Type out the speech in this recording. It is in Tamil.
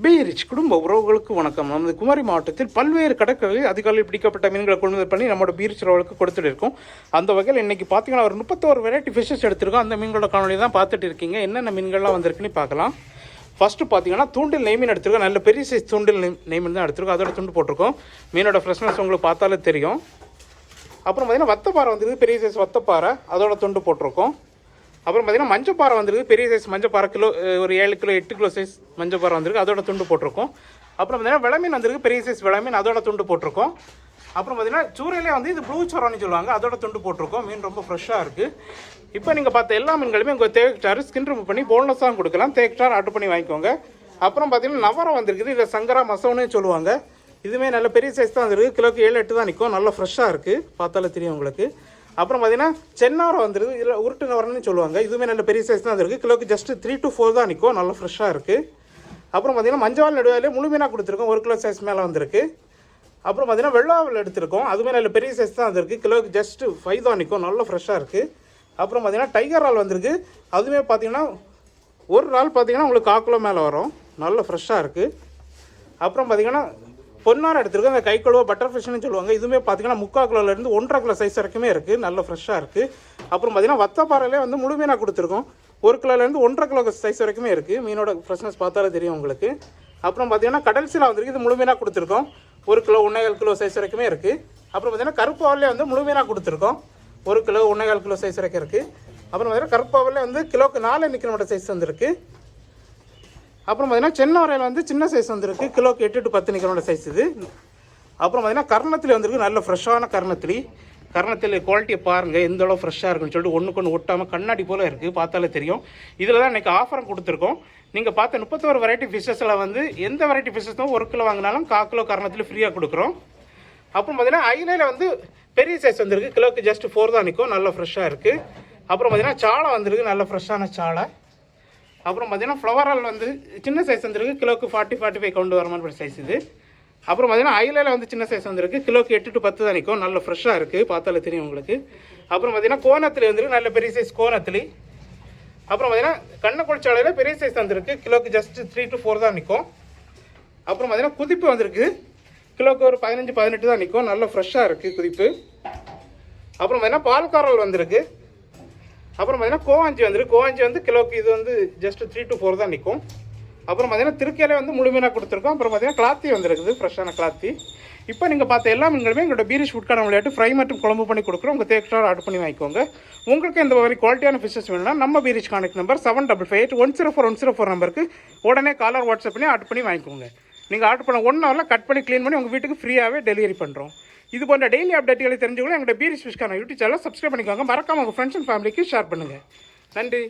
பீரிச் குடும்ப உறவுகளுக்கு வணக்கம். நமது குமரி மாவட்டத்தில் பல்வேறு கடற்கரைகளில் அதிகாலையில் பிடிக்கப்பட்ட மீன்களை கொள்முதல் பண்ணி நம்மளோட பீரிச் உறவுகளுக்கு கொடுத்துட்டு இருக்கோம். அந்த வகையில் இன்றைக்கி பார்த்தீங்கன்னா ஒரு 31 வெரைட்டி ஃபிஷ்ஷஸ் எடுத்திருக்கோம். அந்த மீன்களோட காணொலி தான் பார்த்துட்டு இருக்கீங்க. என்னென்ன மீன்கள்லாம் வந்திருக்குன்னு பார்க்கலாம். ஃபஸ்ட்டு பார்த்தீங்கன்னா தூண்டில் நெய் மீன் எடுத்திருக்கோம். நல்ல பெரிய சைஸ் தூண்டில் நெய் மீன் தான் எடுத்திருக்கோம். அதோட துண்டு போட்டிருக்கோம். மீனோட ஃப்ரெஷ்னஸ் உங்களுக்கு பார்த்தாலே தெரியும். அப்புறம் பார்த்தீங்கன்னா வத்தப்பாறை வந்துருக்கு, பெரிய சைஸ் வத்தப்பாறை, அதோட துண்டு போட்டிருக்கோம். அப்புறம் பார்த்திங்கன்னா மஞ்சப்பாறை வந்துருக்கு, பெரிய சைஸ் மஞ்சப்பாறை, கிலோ ஒரு 7 கிலோ 8 கிலோ சைஸ் மஞ்சப்பாறை வந்துருக்கு, அதோட துண்டு போட்டிருக்கோம். அப்புறம் பார்த்திங்கன்னா விளமீன் வந்துருக்கு, பெரிய சைஸ் விளமீன், அதோட துண்டு போட்டிருக்கோம். அப்புறம் பார்த்திங்கன்னா சூரையிலே வந்து இது ப்ளூ சோரான்னு சொல்லுவாங்க, அதோட துண்டு போட்டிருக்கோம். மீன் ரொம்ப ஃப்ரெஷ்ஷாக இருக்குது. இப்போ நீங்கள் பார்த்த எல்லா மீன்களுமே உங்கள் தேக்டார் ஸ்கின் ரிமூவ் பண்ணி போன்லெஸ்ஸாக கொடுக்கலாம். தேக்டார் ஆர்டர் பண்ணி வாங்கிக்கோங்க. அப்புறம் பார்த்திங்கன்னா நவரம் வந்துருக்குது, இதை சங்கரா மசவுன்னு சொல்லுவாங்க. இதுவுமே நல்ல பெரிய சைஸ் தான் வந்துருக்கு, கிலோக்கு 7-8 தான் நிற்கும். நல்லா ஃப்ரெஷ்ஷாக இருக்குது, பார்த்தாலே தெரியும் உங்களுக்கு. அப்புறம் பார்த்தீங்கன்னா சென்னாரம் வந்துருக்கு, இதில் உருட்டு நவரம்னு சொல்லுவாங்க. இதுவுமே நல்ல பெரிய சைஸ் தான் இருக்குது, கிலோக்கு ஜஸ்ட் 3 to 4 தான் நிற்கும். நல்லா ஃப்ரெஷ்ஷாக இருக்குது. அப்புறம் பார்த்தீங்கன்னா மஞ்சள் நடுவாலே முழு மீனாக கொடுத்துருக்கோம், 1 கிலோ சைஸ் மேலே வந்திருக்கு. அப்புறம் பார்த்தீங்கன்னா வெள்ளாவில் எடுத்திருக்கோம், அதுவுமே நல்ல பெரிய சைஸ் தான் வந்திருக்கு, கிலோக்கு ஜஸ்ட் 5 தான் நிற்கும். நல்லா ஃப்ரெஷ்ஷாக இருக்குது. அப்புறம் பார்த்தீங்கன்னா டைகர் ரால் வந்திருக்கு, அதுவுமே பார்த்தீங்கன்னா ஒரு ரால் பார்த்தீங்கன்னா உங்களுக்கு 1/4 கிலோ மேலே வரும். நல்ல ஃப்ரெஷ்ஷாக இருக்குது. அப்புறம் பார்த்தீங்கன்னா பொன்னாரம் எடுத்துருக்கோம், அந்த கைக்கொழுவா பட்டர் ஃபிஷ்னு சொல்லுவாங்க. இதுவுமே பார்த்தீங்கன்னா 3/4 கிலோலேருந்து 1.5 கிலோ சைஸ் வரைக்குமே இருக்குது. நல்ல ஃப்ரெஷ்ஷாக இருக்குது. அப்புறம் பார்த்தீங்கன்னா வத்தப்பாறையிலே வந்து முழு மீனாக கொடுத்துருக்கோம், 1 கிலோலேருந்து 1.5 கிலோ சைஸ் வரைக்குமே இருக்குது. மீனோட ஃப்ரெஷ்னஸ் பார்த்தாலே தெரியும் உங்களுக்கு. அப்புறம் பார்த்தீங்கன்னா கடல் சீலா வந்துருக்கு, இது முழு மீனாக கொடுத்துருக்கோம், 1 கிலோ 1.25 கிலோ சைஸ் வரைக்குமே இருக்குது. அப்புறம் பார்த்தீங்கன்னா கருப்பாவிலே வந்து முழு மீனாக கொடுத்துருக்கோம், 1 கிலோ 1.25 கிலோ சைஸ் வரைக்கும் இருக்குது. அப்புறம் பார்த்தீங்கன்னா கருப்பாவிலே வந்து கிலோக்கு 4 கிலோமீட்டர் சைஸ் வந்துருக்கு. அப்புறம் பார்த்தீங்கன்னா சென்னை வரையில் வந்து சின்ன சைஸ் வந்துருக்கு, கிலோக்கு 8 to 10 கிலோமீட்டர் சைஸ் இது. அப்புறம் பார்த்தீங்கன்னா கர்ணத்திலி வந்துருக்கு, நல்ல ஃப்ரெஷ்ஷான கர்ணத்திலி. கர்ணத்திலி குவாலிட்டியை பாருங்கள் எந்த அளவு ஃப்ரெஷ்ஷாக இருக்குன்னு சொல்லிட்டு ஒன்றுக்கு ஒன்று ஒட்டாமல் கண்ணாடி போல் இருக்குது, பார்த்தாலே தெரியும். இதில் தான் இன்றைக்கி ஆஃபரும் கொடுத்துருக்கோம். நீங்கள் பார்த்த 31 வெரைட்டி ஃபிஷ்ஷஸில் வந்து எந்த வெரைட்டி ஃபிஷ்ஷஸும் 1 கிலோ வாங்கினாலும் 1/4 கிலோ கர்ணத்திலி ஃப்ரீயாக கொடுக்குறோம். அப்புறம் பார்த்தீங்கன்னா ஐலையில் வந்து பெரிய சைஸ் வந்துருக்கு, கிலோக்கு ஜஸ்ட் 4 தான் நிற்கும். நல்ல ஃப்ரெஷ்ஷாக இருக்குது. அப்புறம் பார்த்தீங்கன்னா சாலை வந்துருக்கு, நல்ல ஃப்ரெஷ்ஷான சாலை. அப்புறம் பார்த்தீங்கன்னா ஃப்ளவரால் வந்து சின்ன சைஸ் வந்துருக்கு, கிலோக்கு 40-45 கவுண்ட் வர மாதிரி சைஸ் இது. அப்புறம் பார்த்தீங்கன்னா ஐலையில் வந்து சின்ன சைஸ் வந்துருக்கு, கிலோக்கு 8 to 10 தான் நிற்கும். நல்ல ஃப்ரெஷ்ஷாக இருக்குது, பார்த்தாலே தெரியும் உங்களுக்கு. அப்புறம் பார்த்தீங்கன்னா கோணத்திலி வந்துருக்கு, நல்ல பெரிய சைஸ் கோணத்திலி. அப்புறம் பார்த்தீங்கன்னா கண்ணக்குளிச்சாலையில் பெரிய சைஸ் வந்துருக்கு, கிலோக்கு ஜஸ்ட் 3 to 4 தான் நிற்கும். அப்புறம் பார்த்தீங்கன்னா குதிப்பு வந்துருக்கு, கிலோக்கு ஒரு 15-18 தான் நிற்கும். நல்ல ஃப்ரெஷ்ஷாக இருக்குது குதிப்பு. அப்புறம் பார்த்தீங்கன்னா பால்காரல் வந்திருக்கு. அப்புறம் பார்த்தீங்கன்னா கோவாஞ்சி வந்துருக்கு, கோவாஞ்சி வந்து கிலோக்கு இது வந்து ஜஸ்ட் 3 to 4 தான் நிற்கும். அப்புறம் பார்த்தீங்கன்னா திருக்கையிலே வந்து முழுமையாக கொடுத்துருக்கோம். அப்புறம் பார்த்தீங்கன்னா கிளாத்தி வந்துருக்குது, ஃப்ரெஷ்ஷான கிளாத்தி. இப்போ நீங்கள் பார்த்த எல்லா மீன்களுமே எங்களோட பீரிஷ் ஃபுட்கான விளையாட்டு ஃப்ரை மற்றும் குழம்பு பண்ணி கொடுக்குறோம். உங்கள் தேக்ஸ்டார் ஆர்டர் பண்ணி வாங்கிக்கோங்க. உங்களுக்கு இந்த மாதிரி குவாலிட்டியான ஃபிஷ்ஷஸ் வேணும்னா நம்ம பீரிஷ் கான்டெக்ட் நம்பர் 7558-104-104 நம்பருக்கு உடனே காலர் வாட்ஸ்அப் பண்ணி ஆர்டர் பண்ணி வாங்கிக்கோங்க. நீங்கள் ஆர்டர் பண்ண 1 ஹவரில் கட் பண்ணி க்ளீன் பண்ணி உங்கள் வீட்டுக்கு ஃப்ரீயாகவே டெலிவரி பண்ணுறோம். இது போன்ற டெய்லி அப்டேட்டுகளை தெரிஞ்சுக்கணும் எங்களோட பீரிஷ் ஃபிஷ்கான யூடியூப் சேனல் சப்ஸ்கிரைப் பண்ணிக்கோங்க. மறக்காம உங்கள் ஃப்ரெண்ட்ஸ் அண்ட் ஃபேமிலிக்கு ஷேர் பண்ணுங்கள். நன்றி.